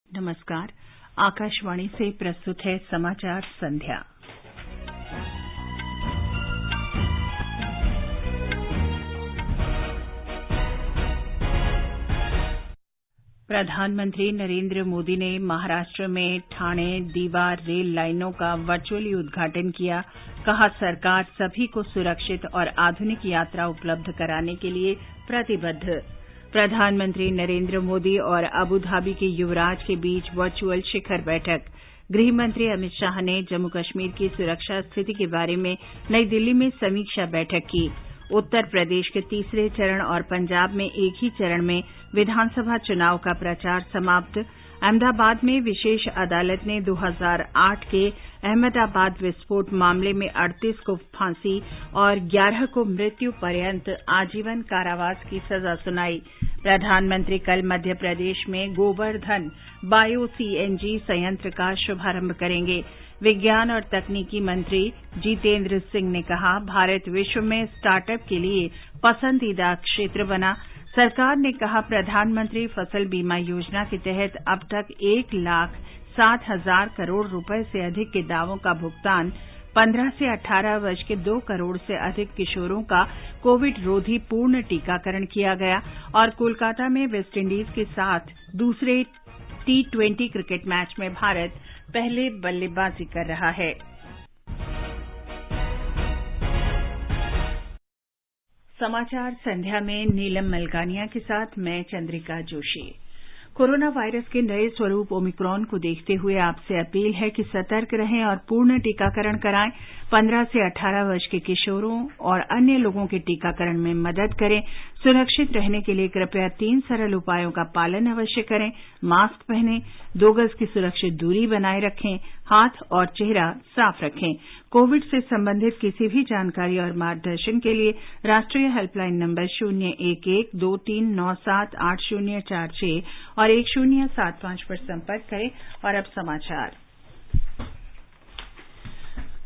नमस्कार। आकाशवाणी से प्रस्तुत है समाचार संध्या। प्रधानमंत्री नरेंद्र मोदी ने महाराष्ट्र में ठाणे दीवा रेल लाइनों का वर्चुअली उद्घाटन किया। कहा, सरकार सभी को सुरक्षित और आधुनिक यात्रा उपलब्ध कराने के लिए प्रतिबद्ध। प्रधानमंत्री नरेंद्र मोदी और अबू धाबी के युवराज के बीच वर्चुअल शिखर बैठक। गृह मंत्री अमित शाह ने जम्मू कश्मीर की सुरक्षा स्थिति के बारे में नई दिल्ली में समीक्षा बैठक की। उत्तर प्रदेश के तीसरे चरण और पंजाब में एक ही चरण में विधानसभा चुनाव का प्रचार समाप्त। अहमदाबाद में विशेष अदालत ने 2008 के अहमदाबाद विस्फोट मामले में 38 को फांसी और 11 को मृत्यु पर्यंत आजीवन कारावास की सजा सुनाई। प्रधानमंत्री कल मध्य प्रदेश में गोवर्धन बायो सीएनजी संयंत्र का शुभारंभ करेंगे। विज्ञान और तकनीकी मंत्री जितेंद्र सिंह ने कहा, भारत विश्व में स्टार्टअप के लिए पसंदीदा क्षेत्र बना। सरकार ने कहा, प्रधानमंत्री फसल बीमा योजना के तहत अब तक 1,07,000 करोड़ रुपए से अधिक के दावों का भुगतान। 15 से 18 वर्ष के 2 करोड़ से अधिक किशोरों का कोविड रोधी पूर्ण टीकाकरण किया गया। और कोलकाता में वेस्टइंडीज के साथ दूसरे T20 क्रिकेट मैच में भारत पहले बल्लेबाजी कर रहा है। समाचार संध्या में नीलम मलकानिया के साथ मैं चंद्रिका जोशी। कोरोना वायरस के नए स्वरूप ओमिक्रॉन को देखते हुए आपसे अपील है कि सतर्क रहें और पूर्ण टीकाकरण कराएं। 15 से 18 वर्ष के किशोरों और अन्य लोगों के टीकाकरण में मदद करें। सुरक्षित रहने के लिए कृपया 3 सरल उपायों का पालन अवश्य करें। मास्क पहनें, 2 गज की सुरक्षित दूरी बनाए रखें, हाथ और चेहरा साफ रखें। कोविड से संबंधित किसी भी जानकारी और मार्गदर्शन के लिए राष्ट्रीय हेल्पलाइन नंबर 011-2397-8046 और 1075 पर संपर्क करें। और अब समाचार।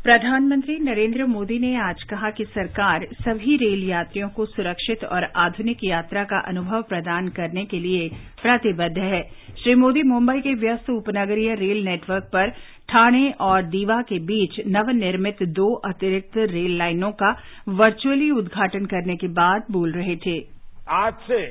प्रधानमंत्री नरेंद्र मोदी ने आज कहा कि सरकार सभी रेल यात्रियों को सुरक्षित और आधुनिक यात्रा का अनुभव प्रदान करने के लिए प्रतिबद्ध है। श्री मोदी मुंबई के व्यस्त उपनगरीय रेल नेटवर्क पर ठाणे और दीवा के बीच नवनिर्मित 2 अतिरिक्त रेल लाइनों का वर्चुअली उद्घाटन करने के बाद बोल रहे थे। आज से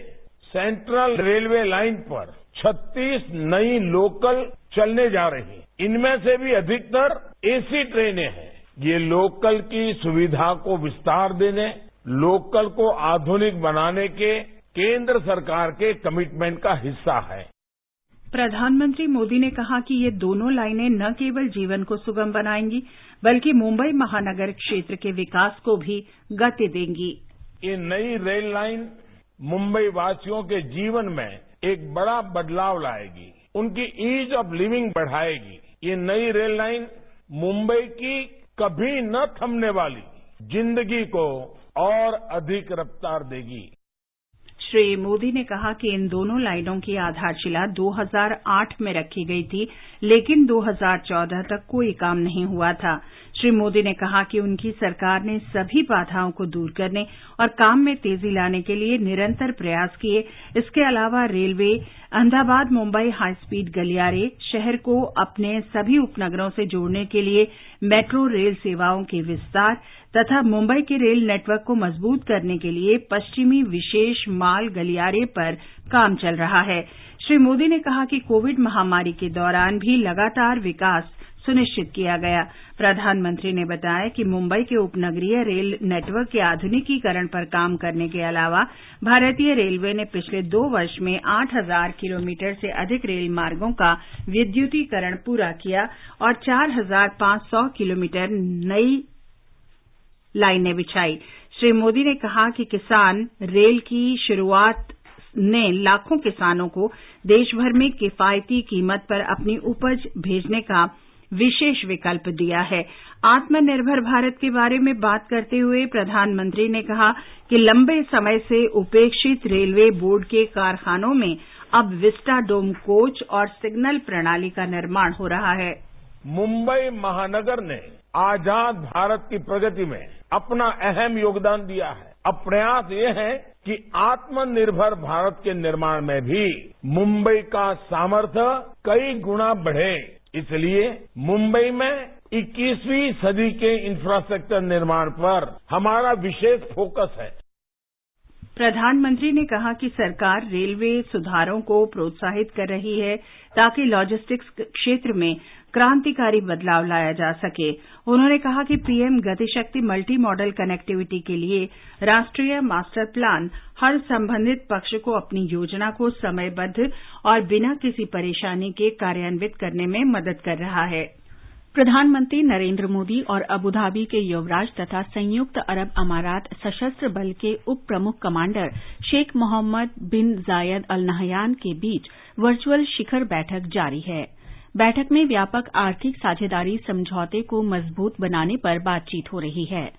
सेंट्रल रेलवे लाइन पर 36 नई लोकल चलने जा रही हैं। इनमें से भी अधिकतर एसी ट्रेनें हैं। ये लोकल की सुविधा को विस्तार देने, लोकल को आधुनिक बनाने के केंद्र सरकार के कमिटमेंट का हिस्सा है। प्रधानमंत्री मोदी ने कहा कि ये दोनों लाइनें न केवल जीवन को सुगम बनाएंगी, बल्कि मुंबई महानगर क्षेत्र के विकास को भी गति देंगी। ये नई रेल लाइन मुंबई वासियों के जीवन में एक बड़ा बदलाव लाएगी, उनकी ईज ऑफ लिविंग बढ़ाएगी। ये नई रेल लाइन मुंबई की कभी न थमने वाली जिंदगी को और अधिक रफ्तार देगी। श्री मोदी ने कहा कि इन दोनों लाइनों की आधारशिला 2008 में रखी गई थी, लेकिन 2014 तक कोई काम नहीं हुआ था। श्री मोदी ने कहा कि उनकी सरकार ने सभी बाधाओं को दूर करने और काम में तेजी लाने के लिए निरंतर प्रयास किए। इसके अलावा railway Ahmedabad Mumbai high speed गलियारे, शहर को अपने सभी उपनगरों से जोड़ने के लिए मेट्रो रेल सेवाओं के विस्तार तथा मुंबई के रेल नेटवर्क को मजबूत करने के लिए पश्चिमी विशेष माल गलियारे पर काम चल रहा है। श्री मोदी ने कहा कि कोविड महामारी के दौरान भी लगातार विकास सुनिश्चित किया गया। प्रधानमंत्री ने बताया कि मुंबई के उपनगरीय रेल नेटवर्क के आधुनिकीकरण पर काम करने के अलावा भारतीय रेलवे ने पिछले 2 वर्ष में 8,000 किलोमीटर से अधिक रेल मार्गों का विद्युतीकरण पूरा किया और 4,500 किलोमीटर नई लाइनें बिछाई। श्री मोदी ने कहा कि किसान रेल की शुरुआत ने लाखों किसानों को देशभर में किफायती कीमत पर अपनी उपज भेजने का विशेष विकल्प दिया है। आत्मनिर्भर भारत के बारे में बात करते हुए प्रधानमंत्री ने कहा कि लंबे समय से उपेक्षित रेलवे बोर्ड के कारखानों में अब विस्टाडोम कोच और सिग्नल प्रणाली का निर्माण हो रहा है। मुंबई महानगर ने आजाद भारत की प्रगति में अपना अहम योगदान दिया है। अब प्रयास ये है कि आत्मनिर्भर भारत के निर्माण में भी मुंबई का सामर्थ्य कई गुना बढ़े। इसलिए मुंबई में 21वीं सदी के इंफ्रास्ट्रक्चर निर्माण पर हमारा विशेष फोकस है। प्रधानमंत्री ने कहा कि सरकार रेलवे सुधारों को प्रोत्साहित कर रही है ताकि लॉजिस्टिक्स क्षेत्र में क्रांतिकारी बदलाव लाया जा सके। उन्होंने कहा कि PM Gati Shakti multi modal connectivity के लिए राष्ट्रीय मास्टर प्लान हर संबंधित पक्ष को अपनी योजना को समयबद्ध और बिना किसी परेशानी के कार्यान्वित करने में मदद कर रहा है। प्रधानमंत्री नरेंद्र मोदी और अबुधाबी के युवराज तथा संयुक्त अरब अमारात सशस्त्र बल के उप प्रमुख कमांडर शेख मोहम्मद बिन जायद अल नहयान के बीच वर्चुअल शिखर बैठक जारी है। बैठक में व्यापक आर्थिक साझेदारी समझौते को मजबूत बनाने पर बातचीत हो रही है।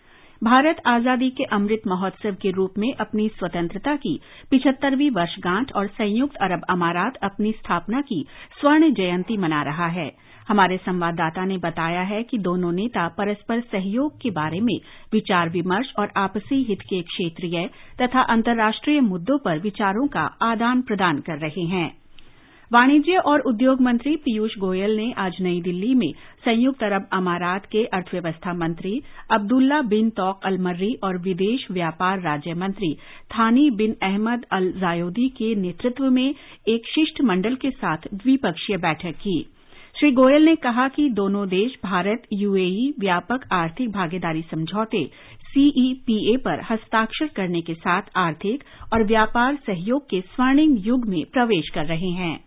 भारत आजादी के अमृत महोत्सव के रूप में अपनी स्वतंत्रता की 75वीं वर्षगांठ और संयुक्त अरब अमारात अपनी स्थापना की स्वर्ण जयंती मना रहा है। हमारे संवाददाता ने बताया है कि दोनों नेता परस्पर सहयोग के बारे में विचार विमर्श और आपसी हित के क्षेत्रीय तथा अंतर्राष्ट्रीय मुद्दों पर विचारों का आदान प्रदान कर रहे हैं। वाणिज्य और उद्योग मंत्री पीयूष गोयल ने आज नई दिल्ली में संयुक्त अरब अमारात के अर्थव्यवस्था मंत्री अब्दुल्ला बिन तौक अल मर्री और विदेश व्यापार राज्य मंत्री थानी बिन अहमद अल जायोदी के नेतृत्व में एक शिष्टमंडल के साथ द्विपक्षीय बैठक की। श्री गोयल ने कहा कि दोनों देश भारत यूएई व्यापक आर्थिक भागीदारी समझौते सीईपीए पर हस्ताक्षर करने के साथ आर्थिक और व्यापार सहयोग के स्वर्णिम युग में प्रवेश कर रहे हैं।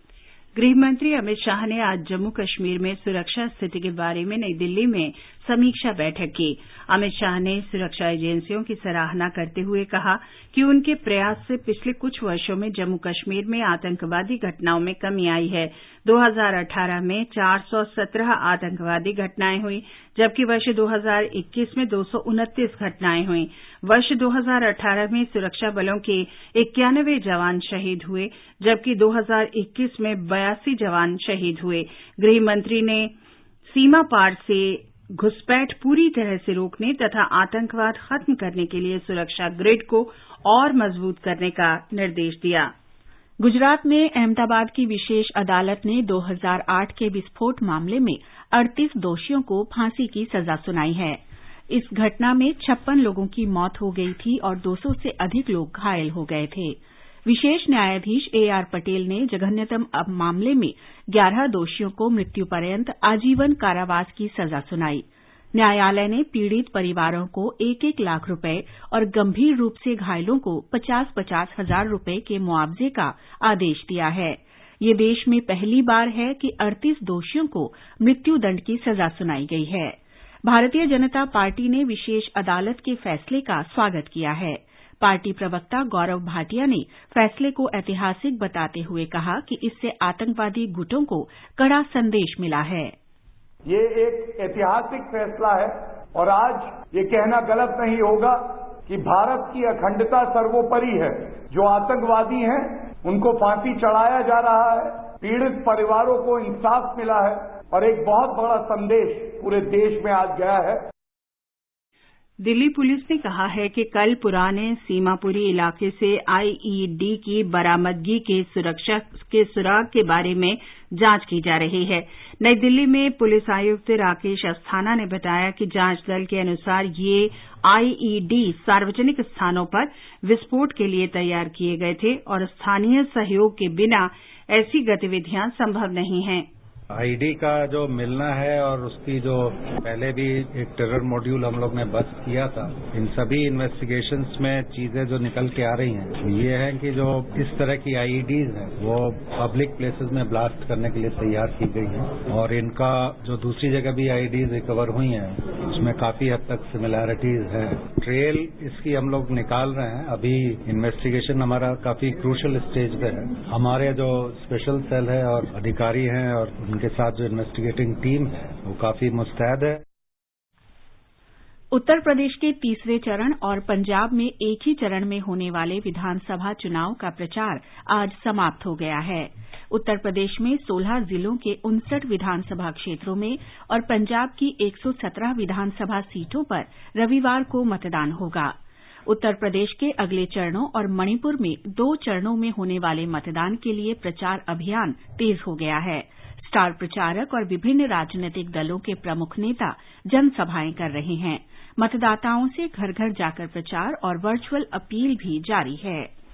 गृहमंत्री अमित शाह ने आज जम्मू कश्मीर में सुरक्षा स्थिति के बारे में नई दिल्ली में समीक्षा बैठक की। अमित शाह ने सुरक्षा एजेंसियों की सराहना करते हुए कहा कि उनके प्रयास से पिछले कुछ वर्षों में जम्मू कश्मीर में आतंकवादी घटनाओं में कमी आई है। 2018 में 417 आतंकवादी घटनाएं हुई, जबकि वर्ष 2021 में 229 घटनाएं हुई। वर्ष 2018 में सुरक्षा बलों के 91 जवान शहीद हुए, जबकि 2021 में 82 जवान शहीद हुए। गृहमंत्री ने सीमा पार से घुसपैठ पूरी तरह से रोकने तथा आतंकवाद खत्म करने के लिए सुरक्षा ग्रिड को और मजबूत करने का निर्देश दिया। गुजरात में अहमदाबाद की विशेष अदालत ने 2008 के विस्फोट मामले में 38 दोषियों को फांसी की सजा सुनाई है। इस घटना में 56 लोगों की मौत हो गई थी और 200 से अधिक लोग घायल हो गए थे। विशेष न्यायाधीश एआर पटेल ने जघन्यतम मामले में 11 दोषियों को मृत्युपर्यंत आजीवन कारावास की सजा सुनाई। न्यायालय ने पीड़ित परिवारों को 1-1 लाख रुपए और गंभीर रूप से घायलों को 50-50 हजार रुपए के मुआवजे का आदेश दिया है। ये देश में पहली बार है कि 38 दोषियों को मृत्युदंड की सजा सुनाई गई है। भारतीय जनता पार्टी ने विशेष अदालत के फैसले का स्वागत किया है। पार्टी प्रवक्ता गौरव भाटिया ने फैसले को ऐतिहासिक बताते हुए कहा कि इससे आतंकवादी गुटों को कड़ा संदेश मिला है। ये एक ऐतिहासिक फैसला है और आज ये कहना गलत नहीं होगा कि भारत की अखंडता सर्वोपरि है। जो आतंकवादी हैं उनको फांसी चढ़ाया जा रहा है, पीड़ित परिवारों को इंसाफ मिला है और एक बहुत बड़ा संदेश पूरे देश में आज गया है। दिल्ली पुलिस ने कहा है कि कल पुराने सीमापुरी इलाके से आईईडी की बरामदगी के सुराग के बारे में जांच की जा रही है। नई दिल्ली में पुलिस आयुक्त राकेश अस्थाना ने बताया कि जांच दल के अनुसार ये आईईडी सार्वजनिक स्थानों पर विस्फोट के लिए तैयार किए गए थे और स्थानीय सहयोग के बिना ऐसी गतिविधियां संभव नहीं हैं। आईडी का जो मिलना है और उसकी जो पहले भी एक टेरर मॉड्यूल हम लोग ने बस्ट किया था, इन सभी इन्वेस्टिगेशंस में चीजें जो निकल के आ रही हैं ये है कि जो इस तरह की आईईडीज हैं वो पब्लिक प्लेसेस में ब्लास्ट करने के लिए तैयार की गई हैं और इनका जो दूसरी जगह भी आईईडीज रिकवर हुई हैं उसमें काफी हद तक सिमिलैरिटीज है। ट्रेल इसकी हम लोग निकाल रहे हैं। अभी इन्वेस्टिगेशन हमारा काफी क्रूशल स्टेज पे है। हमारे जो स्पेशल सेल है और अधिकारी हैं और उनके साथ जो इन्वेस्टिगेटिंग टीम है वो काफी मुस्तैद है। उत्तर प्रदेश के तीसरे चरण और पंजाब में एक ही चरण में होने वाले विधानसभा चुनाव का प्रचार आज समाप्त हो गया है। उत्तर प्रदेश में 16 जिलों के 59 विधानसभा क्षेत्रों में और पंजाब की 117 विधानसभा सीटों पर रविवार को मतदान होगा। उत्तर प्रदेश के अगले चरणों और मणिपुर में 2 चरणों में होने वाले मतदान के लिए प्रचार अभियान तेज हो गया है। स्टार प्रचारक और विभिन्न राजनीतिक दलों के प्रमुख नेता जनसभाएं कर रहे हैं। मतदाताओं से घर घर जाकर प्रचार और वर्चुअल अपील भी जारी है।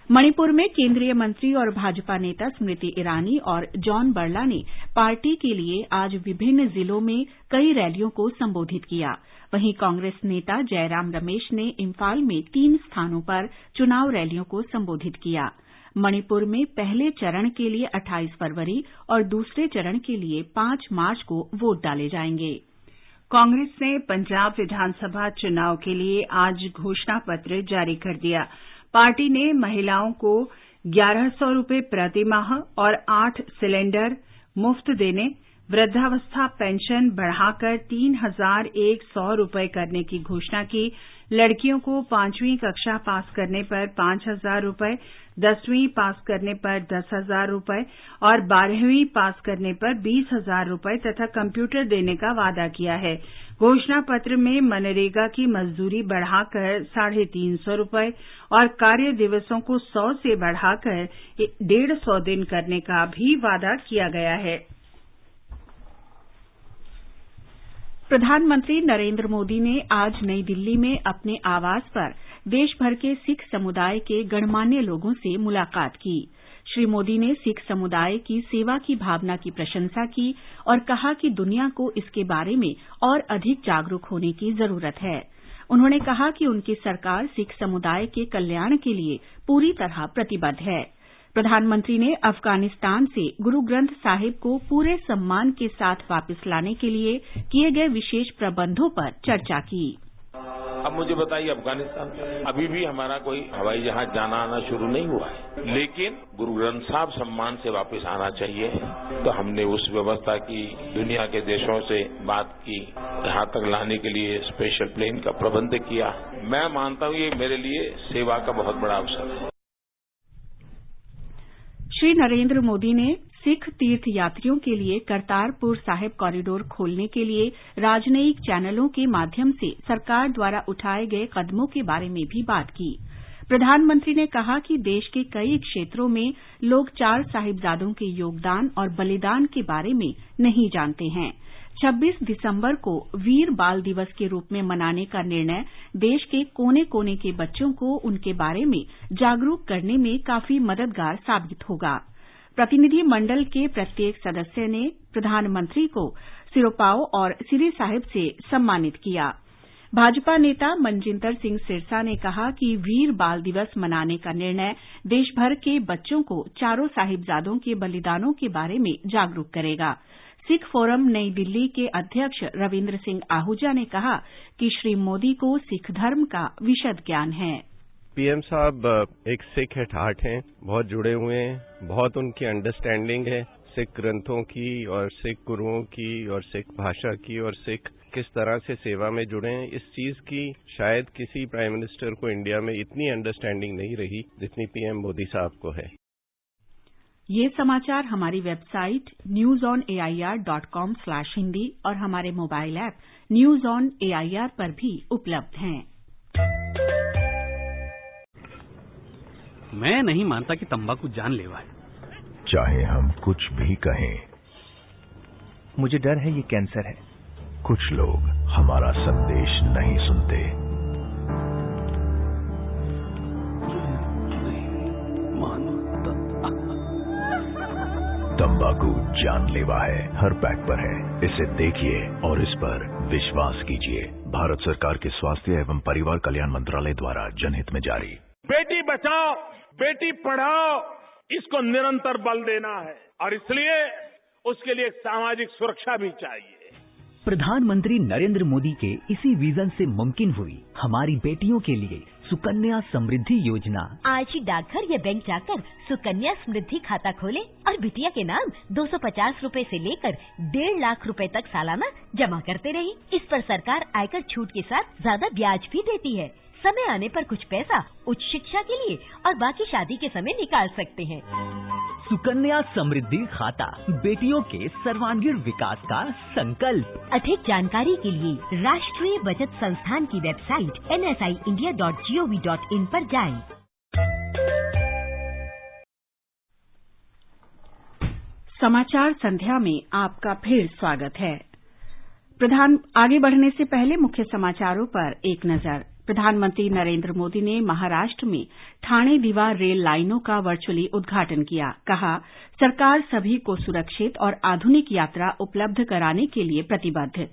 मणिपुर में केंद्रीय मंत्री और भाजपा नेता स्मृति ईरानी और जॉन बर्ला ने पार्टी के लिए आज विभिन्न जिलों में कई रैलियों को संबोधित किया। वहीं कांग्रेस नेता जयराम रमेश ने इम्फाल में 3 स्थानों पर चुनाव रैलियों को संबोधित किया। मणिपुर में पहले चरण के लिए 28 फरवरी और दूसरे चरण के लिए 5 मार्च को वोट डाले जाएंगे। कांग्रेस ने पंजाब विधानसभा चुनाव के लिए आज घोषणा पत्र जारी कर दिया। पार्टी ने महिलाओं को 1100 रुपये प्रति माह और 8 सिलेंडर मुफ्त देने, वृद्धावस्था पेंशन बढ़ाकर 3100 रुपये करने की घोषणा की। लड़कियों को 5वीं कक्षा पास करने पर 5000 रुपये, 10वीं पास करने पर 10,000 रुपये और 12वीं पास करने पर 20,000 रुपये तथा कंप्यूटर देने का वादा किया है। घोषणा पत्र में मनरेगा की मजदूरी बढ़ाकर 350 रुपये और कार्य दिवसों को 100 से बढ़ाकर 150 दिन करने का भी वादा किया गया है। प्रधानमंत्री नरेंद्र मोदी ने आज नई दिल्ली में अपने आवास पर देश भर के सिख समुदाय के गणमान्य लोगों से मुलाकात की। श्री मोदी ने सिख समुदाय की सेवा की भावना की प्रशंसा की और कहा कि दुनिया को इसके बारे में और अधिक जागरूक होने की जरूरत है। उन्होंने कहा कि उनकी सरकार सिख समुदाय के कल्याण के लिए पूरी तरह प्रतिबद्ध है। प्रधानमंत्री ने अफगानिस्तान से गुरु ग्रंथ साहिब को पूरे सम्मान के साथ वापस लाने के लिए किए गए विशेष प्रबंधों पर चर्चा की। अब मुझे बताइए, अफगानिस्तान में अभी भी हमारा कोई हवाई जहाज जाना आना शुरू नहीं हुआ है, लेकिन गुरु ग्रंथ साहब सम्मान से वापस आना चाहिए। तो हमने उस व्यवस्था की, दुनिया के देशों से बात की, यहाँ तक लाने के लिए स्पेशल प्लेन का प्रबंध किया। मैं मानता हूँ ये मेरे लिए सेवा का बहुत बड़ा अवसर है। श्री नरेंद्र मोदी ने सिख तीर्थ यात्रियों के लिए करतारपुर साहिब कॉरिडोर खोलने के लिए राजनयिक चैनलों के माध्यम से सरकार द्वारा उठाए गए कदमों के बारे में भी बात की। प्रधानमंत्री ने कहा कि देश के कई क्षेत्रों में लोग 4 साहिबजादों के योगदान और बलिदान के बारे में नहीं जानते हैं। 26 दिसंबर को वीर बाल दिवस के रूप में मनाने का निर्णय देश के कोने कोने के बच्चों को उनके बारे में जागरूक करने में काफी मददगार साबित होगा। प्रतिनिधि मंडल के प्रत्येक सदस्य ने प्रधानमंत्री को सिरोपाओ और सिरी साहिब से सम्मानित किया। भाजपा नेता मनजिंदर सिंह सिरसा ने कहा कि वीर बाल दिवस मनाने का निर्णय देश भर के बच्चों को चारों साहिबजादों के बलिदानों के बारे में जागरूक करेगा। सिख फोरम नई दिल्ली के अध्यक्ष रविन्द्र सिंह आहूजा ने कहा कि श्री मोदी को सिख धर्म का विशद ज्ञान है। पीएम साहब एक सिख एट हार्ट हैं, बहुत जुड़े हुए हैं, बहुत उनकी अंडरस्टैंडिंग है सिख ग्रंथों की और सिख गुरुओं की और सिख भाषा की और सिख किस तरह से सेवा में जुड़े हैं। इस चीज की शायद किसी प्राइम मिनिस्टर को इंडिया में इतनी अंडरस्टैंडिंग नहीं रही जितनी पीएम मोदी साहब को है। ये समाचार हमारी वेबसाइट newsonair.com/hindi और हमारे mobile app news on AIR पर भी उपलब्ध हैं। मैं नहीं मानता कि तंबाकू जानलेवा है। चाहे हम कुछ भी कहें, मुझे डर है ये कैंसर है। कुछ लोग हमारा संदेश नहीं सुनते। तंबाकू जानलेवा है, हर पैक पर है। इसे देखिए और इस पर विश्वास कीजिए। भारत सरकार के स्वास्थ्य एवं परिवार कल्याण मंत्रालय द्वारा जनहित में जारी। बेटी बचाओ, बेटी पढ़ाओ, इसको निरंतर बल देना है और इसलिए उसके लिए सामाजिक सुरक्षा भी चाहिए। प्रधानमंत्री नरेंद्र मोदी के इसी विजन से मुमकिन हुई हमारी बेटियों के लिए सुकन्या समृद्धि योजना। आज ही डाकघर या बैंक जाकर सुकन्या समृद्धि खाता खोलें और बिटिया के नाम 250 रुपए से लेकर 1.5 लाख रुपए तक सालाना जमा करते रहें। इस पर सरकार आयकर छूट के साथ ज्यादा ब्याज भी देती है। समय आने पर कुछ पैसा उच्च शिक्षा के लिए और बाकी शादी के समय निकाल सकते हैं। सुकन्या समृद्धि खाता, बेटियों के सर्वांगीण विकास का संकल्प। अधिक जानकारी के लिए राष्ट्रीय बचत संस्थान की वेबसाइट nsiindia.gov.in पर जाएं। समाचार संध्या में आपका फिर स्वागत है। आगे बढ़ने से पहले मुख्य समाचारों पर एक नजर। प्रधानमंत्री नरेंद्र मोदी ने महाराष्ट्र में ठाणे दीवा रेल लाइनों का वर्चुअली उद्घाटन किया। कहा, सरकार सभी को सुरक्षित और आधुनिक यात्रा उपलब्ध कराने के लिए प्रतिबद्ध।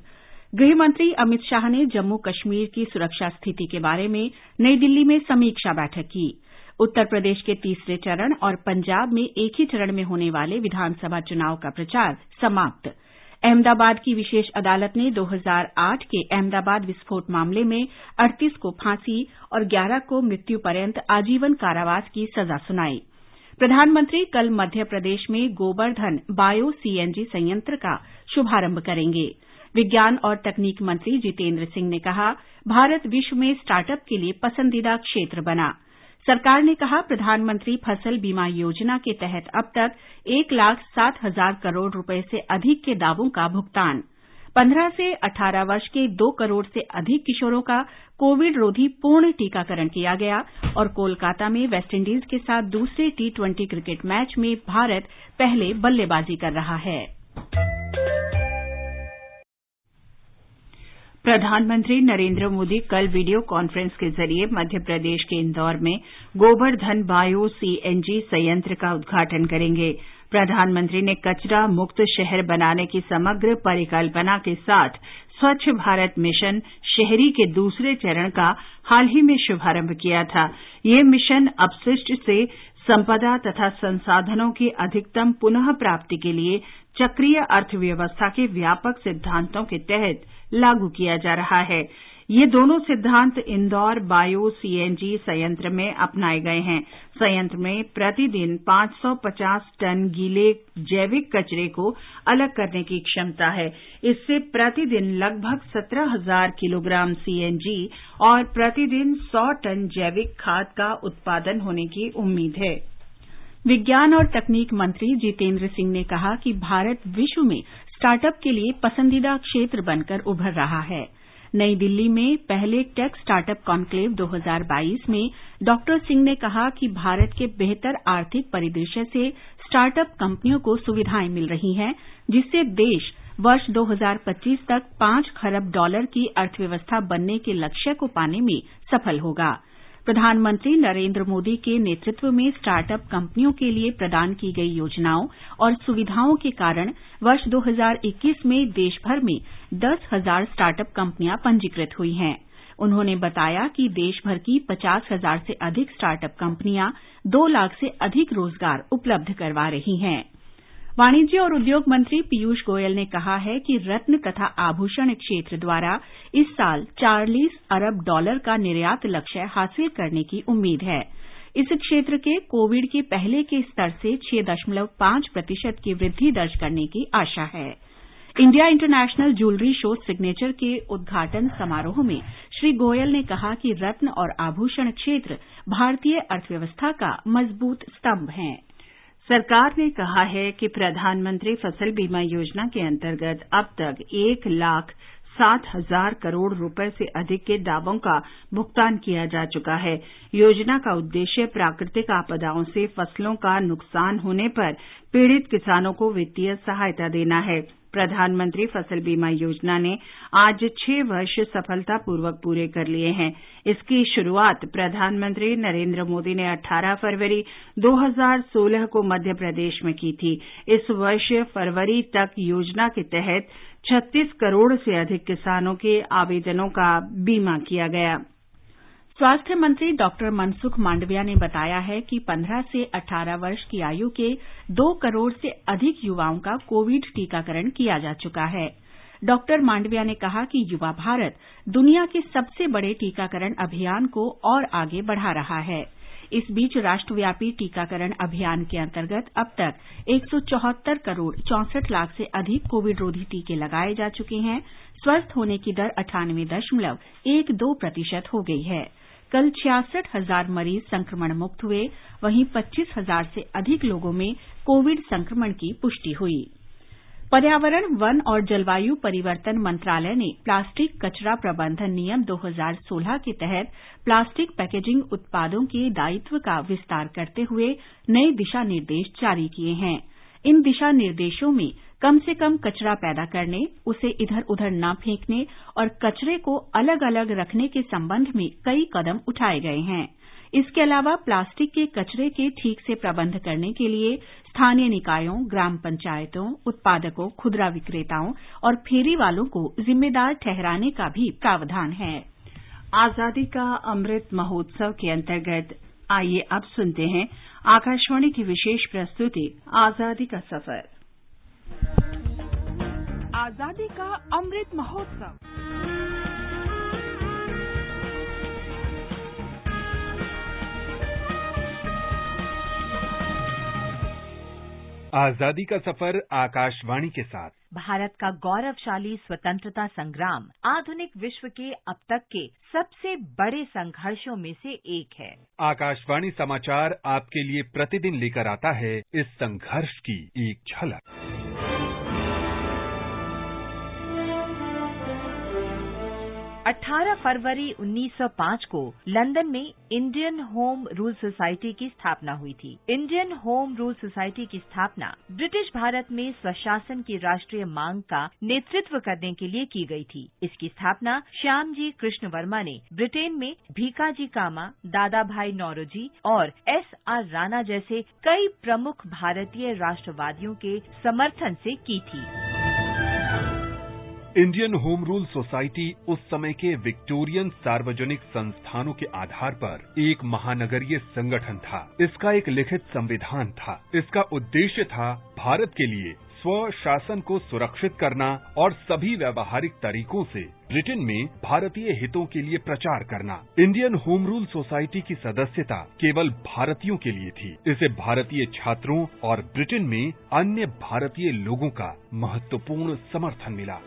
गृह मंत्री अमित शाह ने जम्मू कश्मीर की सुरक्षा स्थिति के बारे में नई दिल्ली में समीक्षा बैठक की। उत्तर प्रदेश के तीसरे चरण और पंजाब में एक ही चरण में होने वाले विधानसभा चुनाव का प्रचार समाप्त। अहमदाबाद की विशेष अदालत ने 2008 के अहमदाबाद विस्फोट मामले में 38 को फांसी और 11 को मृत्यु पर्यंत आजीवन कारावास की सजा सुनाई। प्रधानमंत्री कल मध्य प्रदेश में गोबर्धन बायो सीएनजी संयंत्र का शुभारंभ करेंगे। विज्ञान और तकनीक मंत्री जितेंद्र सिंह ने कहा, भारत विश्व में स्टार्टअप के लिए पसंदीदा क्षेत्र बना। सरकार ने कहा, प्रधानमंत्री फसल बीमा योजना के तहत अब तक 1,07,000 करोड़ रुपए से अधिक के दावों का भुगतान। 15 से 18 वर्ष के 2 करोड़ से अधिक किशोरों का कोविड रोधी पूर्ण टीकाकरण किया गया और कोलकाता में वेस्टइंडीज के साथ दूसरे T20 क्रिकेट मैच में भारत पहले बल्लेबाजी कर रहा है। प्रधानमंत्री नरेंद्र मोदी कल वीडियो कॉन्फ्रेंस के जरिए मध्य प्रदेश के इंदौर में गोबर्धन बायो सीएनजी संयंत्र का उद्घाटन करेंगे। प्रधानमंत्री ने कचरा मुक्त शहर बनाने की समग्र परिकल्पना के साथ स्वच्छ भारत मिशन शहरी के दूसरे चरण का हाल ही में शुभारंभ किया था। ये मिशन अपशिष्ट से संपदा तथा संसाधनों की अधिकतम पुनः प्राप्ति के लिए चक्रीय अर्थव्यवस्था के व्यापक सिद्धांतों के तहत लागू किया जा रहा है। ये दोनों सिद्धांत इंदौर बायो सीएनजी संयंत्र में अपनाए गए हैं। संयंत्र में प्रतिदिन 550 टन गीले जैविक कचरे को अलग करने की क्षमता है। इससे प्रतिदिन लगभग 17,000 किलोग्राम सीएनजी और प्रतिदिन 100 टन जैविक खाद का उत्पादन होने की उम्मीद है। विज्ञान और तकनीक मंत्री जितेंद्र सिंह ने कहा कि भारत विश्व में स्टार्टअप के लिए पसंदीदा क्षेत्र बनकर उभर रहा है। नई दिल्ली में पहले टेक स्टार्टअप कॉन्क्लेव 2022 में डॉक्टर सिंह ने कहा कि भारत के बेहतर आर्थिक परिदृश्य से स्टार्टअप कंपनियों को सुविधाएं मिल रही हैं, जिससे देश वर्ष 2025 तक $5 खरब की अर्थव्यवस्था बनने के लक्ष्य को पाने में सफल होगा। प्रधानमंत्री नरेंद्र मोदी के नेतृत्व में स्टार्टअप कंपनियों के लिए प्रदान की गई योजनाओं और सुविधाओं के कारण वर्ष 2021 में देश भर में 10,000 स्टार्टअप कंपनियां पंजीकृत हुई हैं। उन्होंने बताया कि देश भर की 50,000 से अधिक स्टार्टअप कंपनियां 2 लाख से अधिक रोजगार उपलब्ध करवा रही हैं। वाणिज्य और उद्योग मंत्री पीयूष गोयल ने कहा है कि रत्न तथा आभूषण क्षेत्र द्वारा इस साल $40 अरब का निर्यात लक्ष्य हासिल करने की उम्मीद है। इस क्षेत्र के कोविड के पहले के स्तर से 6.5% की वृद्धि दर्ज करने की आशा है। India international jewellery show signature के उद्घाटन समारोह में श्री गोयल ने कहा कि रत्न और आभूषण क्षेत्र भारतीय अर्थव्यवस्था का मजबूत स्तंभ हैं। सरकार ने कहा है कि प्रधानमंत्री फसल बीमा योजना के अंतर्गत अब तक 1,07,000 करोड़ रुपए से अधिक के दावों का भुगतान किया जा चुका है। योजना का उद्देश्य प्राकृतिक आपदाओं से फसलों का नुकसान होने पर पीड़ित किसानों को वित्तीय सहायता देना है। प्रधानमंत्री फसल बीमा योजना ने आज 6 वर्ष सफलतापूर्वक पूरे कर लिए हैं। इसकी शुरुआत प्रधानमंत्री नरेंद्र मोदी ने 18 फरवरी 2016 को मध्य प्रदेश में की थी। इस वर्ष फरवरी तक योजना के तहत 36 करोड़ से अधिक किसानों के आवेदनों का बीमा किया गया। स्वास्थ्य मंत्री डॉक्टर मनसुख मांडविया ने बताया है कि 15 से 18 वर्ष की आयु के 2 करोड़ से अधिक युवाओं का कोविड टीकाकरण किया जा चुका है। डॉक्टर मांडविया ने कहा कि युवा भारत दुनिया के सबसे बड़े टीकाकरण अभियान को और आगे बढ़ा रहा है। इस बीच राष्ट्रव्यापी टीकाकरण अभियान के अंतर्गत अब तक 174 करोड़ 64 लाख से अधिक कोविड रोधी टीके लगाए जा चुके हैं। स्वस्थ होने की दर 98.12% हो गई है। कल 66,000 मरीज संक्रमण मुक्त हुए, वहीं 25,000 से अधिक लोगों में कोविड संक्रमण की पुष्टि हुई। पर्यावरण, वन और जलवायु परिवर्तन मंत्रालय ने प्लास्टिक कचरा प्रबंधन नियम 2016 के तहत प्लास्टिक पैकेजिंग उत्पादों के दायित्व का विस्तार करते हुए नए दिशा निर्देश जारी किए हैं। इन दिशा निर्देशों में कम से कम कचरा पैदा करने, उसे इधर उधर न फेंकने और कचरे को अलग अलग रखने के संबंध में कई कदम उठाए गए हैं। इसके अलावा प्लास्टिक के कचरे के ठीक से प्रबंध करने के लिए स्थानीय निकायों, ग्राम पंचायतों, उत्पादकों, खुदरा विक्रेताओं और फेरी वालों को जिम्मेदार ठहराने का भी प्रावधान है। आजादी का अमृत महोत्सव के अंतर्गत आइए अब सुनते हैं आकाशवाणी की विशेष प्रस्तुति आजादी का सफर। आजादी का अमृत महोत्सव। आजादी का सफर आकाशवाणी के साथ। भारत का गौरवशाली स्वतंत्रता संग्राम आधुनिक विश्व के अब तक के सबसे बड़े संघर्षों में से एक है। आकाशवाणी समाचार आपके लिए प्रतिदिन लेकर आता है इस संघर्ष की एक झलक। 18 फरवरी 1905 को लंदन में इंडियन होम रूल सोसाइटी की स्थापना हुई थी। इंडियन होम रूल सोसाइटी की स्थापना ब्रिटिश भारत में स्वशासन की राष्ट्रीय मांग का नेतृत्व करने के लिए की गई थी। इसकी स्थापना श्यामजी कृष्ण वर्मा ने ब्रिटेन में भीकाजी कामा, दादा भाई नौरोजी और S.R. राणा जैसे कई प्रमुख भारतीय राष्ट्रवादियों के समर्थन से की थी। इंडियन होम रूल सोसाइटी उस समय के विक्टोरियन सार्वजनिक संस्थानों के आधार पर एक महानगरीय संगठन था। इसका एक लिखित संविधान था। इसका उद्देश्य था भारत के लिए स्व शासन को सुरक्षित करना और सभी व्यावहारिक तरीकों से ब्रिटेन में भारतीय हितों के लिए प्रचार करना। इंडियन होम रूल सोसाइटी की सदस्यता केवल भारतीयों के लिए थी। इसे भारतीय छात्रों और ब्रिटेन में अन्य भारतीय लोगों का महत्वपूर्ण समर्थन मिला।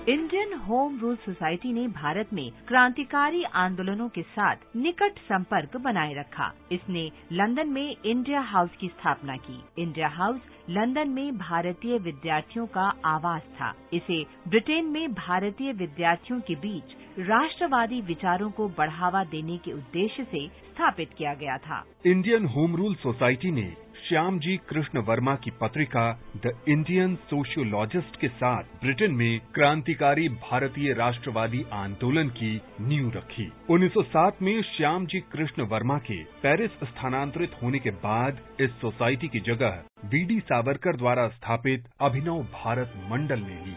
इंडियन होम रूल सोसाइटी ने भारत में क्रांतिकारी आंदोलनों के साथ निकट संपर्क बनाए रखा। इसने लंदन में इंडिया हाउस की स्थापना की। इंडिया हाउस लंदन में भारतीय विद्यार्थियों का आवास था। इसे ब्रिटेन में भारतीय विद्यार्थियों के बीच राष्ट्रवादी विचारों को बढ़ावा देने के उद्देश्य से स्थापित किया गया था। इंडियन होम रूल सोसाइटी ने श्यामजी कृष्ण वर्मा की पत्रिका द इंडियन सोशियोलॉजिस्ट के साथ ब्रिटेन में क्रांतिकारी भारतीय राष्ट्रवादी आंदोलन की नींव रखी। 1907 में श्यामजी कृष्ण वर्मा के पेरिस स्थानांतरित होने के बाद इस सोसाइटी की जगह वीडी सावरकर द्वारा स्थापित अभिनव भारत मंडल ने ली।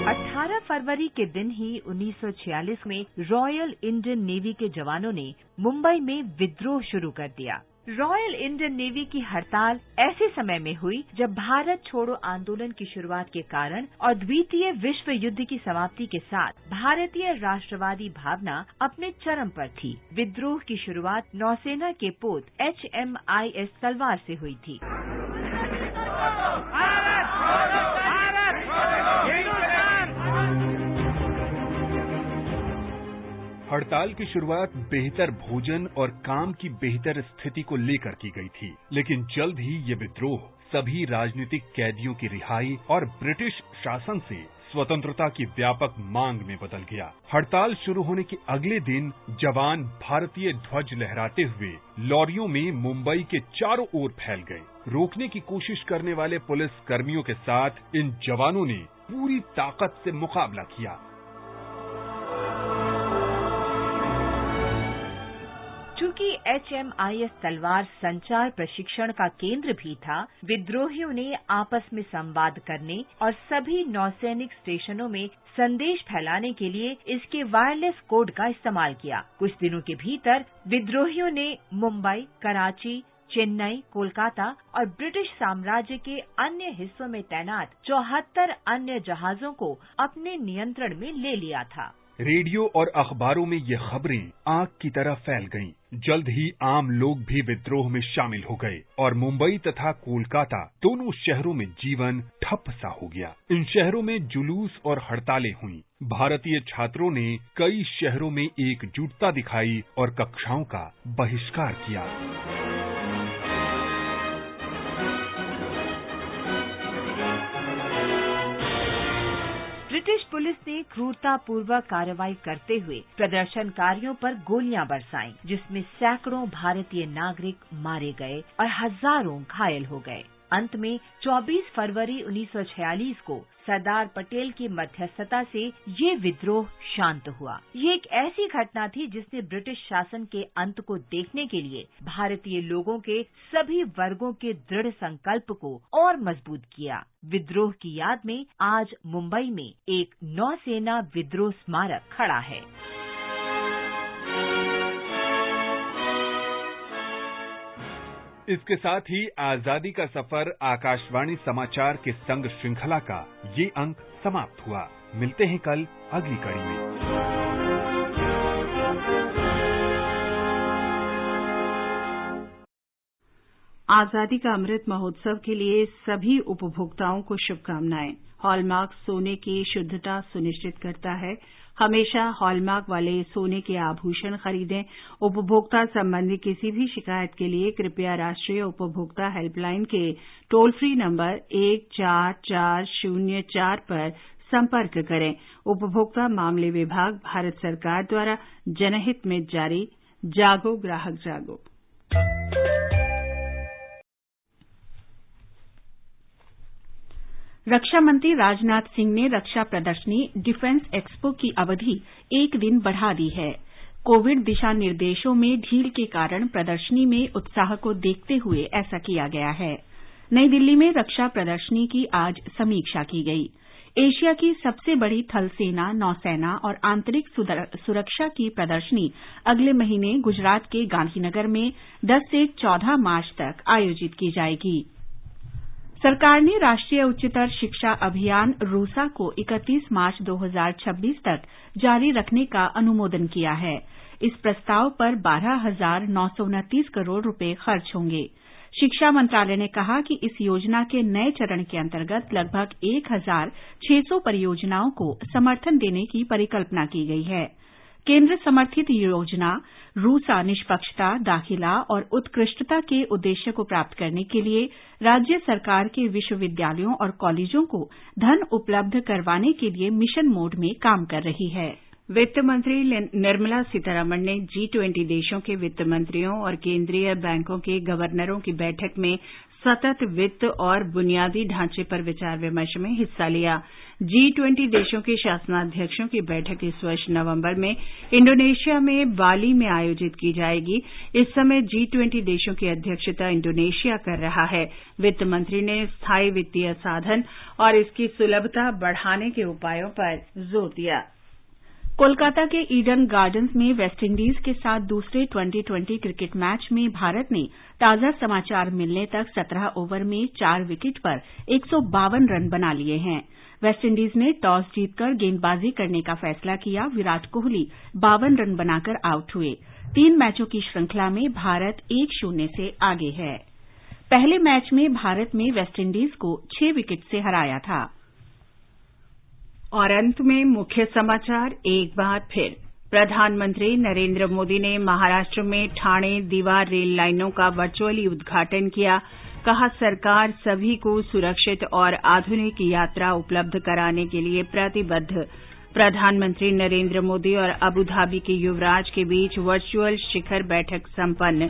18 फरवरी के दिन ही 1946 में रॉयल इंडियन नेवी के जवानों ने मुंबई में विद्रोह शुरू कर दिया। रॉयल इंडियन नेवी की हड़ताल ऐसे समय में हुई जब भारत छोड़ो आंदोलन की शुरुआत के कारण और द्वितीय विश्व युद्ध की समाप्ति के साथ भारतीय राष्ट्रवादी भावना अपने चरम पर थी। विद्रोह की शुरुआत नौसेना के पोत HMIS तलवार से हुई थी। हड़ताल की शुरुआत बेहतर भोजन और काम की बेहतर स्थिति को लेकर की गई थी, लेकिन जल्द ही ये विद्रोह सभी राजनीतिक कैदियों की रिहाई और ब्रिटिश शासन से स्वतंत्रता की व्यापक मांग में बदल गया। हड़ताल शुरू होने के अगले दिन जवान भारतीय ध्वज लहराते हुए लॉरियों में मुंबई के चारों ओर फैल गए। रोकने की कोशिश करने वाले पुलिस कर्मियों के साथ इन जवानों ने पूरी ताकत से मुकाबला किया। चूंकि HMIS तलवार संचार प्रशिक्षण का केंद्र भी था, विद्रोहियों ने आपस में संवाद करने और सभी नौसैनिक स्टेशनों में संदेश फैलाने के लिए इसके वायरलेस कोड का इस्तेमाल किया। कुछ दिनों के भीतर विद्रोहियों ने मुंबई, कराची, चेन्नई, कोलकाता और ब्रिटिश साम्राज्य के अन्य हिस्सों में तैनात 74 अन्य जहाजों को अपने नियंत्रण में ले लिया था। रेडियो और अखबारों में ये खबरें आग की तरह फैल गईं। जल्द ही आम लोग भी विद्रोह में शामिल हो गए और मुंबई तथा कोलकाता दोनों शहरों में जीवन ठप सा हो गया। इन शहरों में जुलूस और हड़तालें हुईं। भारतीय छात्रों ने कई शहरों में एकजुटता दिखाई और कक्षाओं का बहिष्कार किया। ब्रिटिश पुलिस ने क्रूरतापूर्वक कार्रवाई करते हुए प्रदर्शनकारियों पर गोलियां बरसाईं, जिसमें सैकड़ों भारतीय नागरिक मारे गए और हजारों घायल हो गए। अंत में 24 फरवरी 1946 को सरदार पटेल की मध्यस्थता से ये विद्रोह शांत हुआ। ये एक ऐसी घटना थी जिसने ब्रिटिश शासन के अंत को देखने के लिए भारतीय लोगों के सभी वर्गों के दृढ़ संकल्प को और मजबूत किया। विद्रोह की याद में आज मुंबई में एक नौसेना विद्रोह स्मारक खड़ा है। इसके साथ ही आजादी का सफर आकाशवाणी समाचार के संग श्रृंखला का ये अंक समाप्त हुआ। मिलते हैं कल अगली कड़ी में। आजादी का अमृत महोत्सव के लिए सभी उपभोक्ताओं को शुभकामनाएं। हॉलमार्क सोने की शुद्धता सुनिश्चित करता है। हमेशा हॉलमार्क वाले सोने के आभूषण खरीदें। उपभोक्ता संबंधी किसी भी शिकायत के लिए कृपया राष्ट्रीय उपभोक्ता हेल्पलाइन के टोल फ्री नंबर 14404 पर संपर्क करें। उपभोक्ता मामले विभाग, भारत सरकार द्वारा जनहित में जारी। जागो ग्राहक जागो। रक्षा मंत्री राजनाथ सिंह ने रक्षा प्रदर्शनी डिफेंस एक्सपो की अवधि 1 दिन बढ़ा दी है। कोविड दिशा निर्देशों में ढील के कारण प्रदर्शनी में उत्साह को देखते हुए ऐसा किया गया है। नई दिल्ली में रक्षा प्रदर्शनी की आज समीक्षा की गई। एशिया की सबसे बड़ी थल सेना, नौसेना और आंतरिक सुरक्षा की प्रदर्शनी अगले महीने गुजरात के गांधीनगर में 10 से 14 मार्च तक आयोजित की जाएगी। सरकार ने राष्ट्रीय उच्चतर शिक्षा अभियान रूसा को 31 मार्च 2026 तक जारी रखने का अनुमोदन किया है। इस प्रस्ताव पर 12,929 करोड़ रुपए खर्च होंगे। शिक्षा मंत्रालय ने कहा कि इस योजना के नए चरण के अंतर्गत लगभग 1,600 परियोजनाओं को समर्थन देने की परिकल्पना की गई है। केंद्र समर्थित योजना रूसा निष्पक्षता, दाखिला और उत्कृष्टता के उद्देश्य को प्राप्त करने के लिए राज्य सरकार के विश्वविद्यालयों और कॉलेजों को धन उपलब्ध करवाने के लिए मिशन मोड में काम कर रही है। वित्त मंत्री निर्मला सीतारमण ने G20 देशों के वित्त मंत्रियों और केंद्रीय बैंकों के गवर्नरों की बैठक में सतत वित्त और बुनियादी ढांचे पर विचार विमर्श में हिस्सा लिया। G20 देशों के शासनाध्यक्षों की बैठक इस वर्ष नवंबर में इंडोनेशिया में बाली में आयोजित की जाएगी। इस समय G20 देशों की अध्यक्षता इंडोनेशिया कर रहा है। वित्त मंत्री ने स्थायी वित्तीय साधन और इसकी सुलभता बढ़ाने के उपायों पर जोर दिया। कोलकाता के ईडन गार्डन्स में वेस्टइंडीज के साथ दूसरे 2020 क्रिकेट मैच में भारत ने ताजा समाचार मिलने तक 17 ओवर में 4 विकेट पर 152 रन बना लिए हैं। वेस्टइंडीज ने टॉस जीतकर गेंदबाजी करने का फैसला किया। विराट कोहली 52 रन बनाकर आउट हुए। 3 मैचों की श्रृंखला में भारत 1-0 से आगे है। पहले मैच में भारत ने वेस्टइंडीज को 6 विकेट से हराया था। और अंत में मुख्य समाचार एक बार फिर। प्रधानमंत्री नरेंद्र मोदी ने महाराष्ट्र में ठाणे दीवार रेल लाइनों का वर्चुअली उद्घाटन किया। कहा, सरकार सभी को सुरक्षित और आधुनिक यात्रा उपलब्ध कराने के लिए प्रतिबद्ध। प्रधानमंत्री नरेंद्र मोदी और अबू धाबी के युवराज के बीच वर्चुअल शिखर बैठक संपन्न।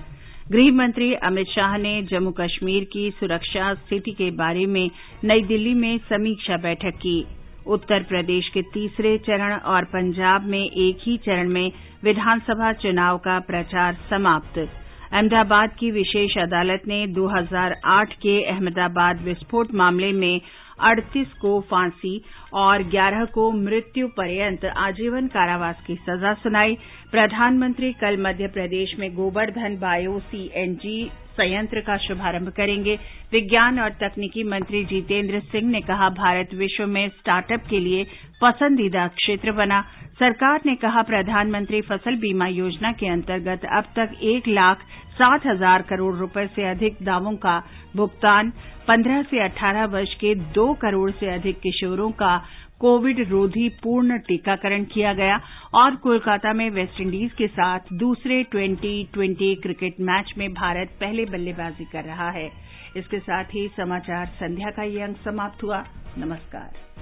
गृह मंत्री अमित शाह ने जम्मू कश्मीर की सुरक्षा स्थिति के बारे में नई दिल्ली में समीक्षा बैठक की। उत्तर प्रदेश के तीसरे चरण और पंजाब में एक ही चरण में विधानसभा चुनाव का प्रचार समाप्त। अहमदाबाद की विशेष अदालत ने 2008 के अहमदाबाद विस्फोट मामले में 38 को फांसी और 11 को मृत्यु पर्यंत आजीवन कारावास की सजा सुनाई। प्रधानमंत्री कल मध्य प्रदेश में गोवर्धन बायो सीएनजी संयंत्र का शुभारंभ करेंगे। विज्ञान और तकनीकी मंत्री जितेंद्र सिंह ने कहा, भारत विश्व में स्टार्टअप के लिए पसंदीदा क्षेत्र बना। सरकार ने कहा, प्रधानमंत्री फसल बीमा योजना के अंतर्गत अब तक 1,60,000 करोड़ रुपए से अधिक दावों का भुगतान। 15 से 18 वर्ष के 2 करोड़ से अधिक किशोरों का कोविड रोधी पूर्ण टीकाकरण किया गया। और कोलकाता में वेस्टइंडीज के साथ दूसरे T20 क्रिकेट मैच में भारत पहले बल्लेबाजी कर रहा है। इसके साथ ही समाचार संध्या का ये अंक समाप्त हुआ। नमस्कार।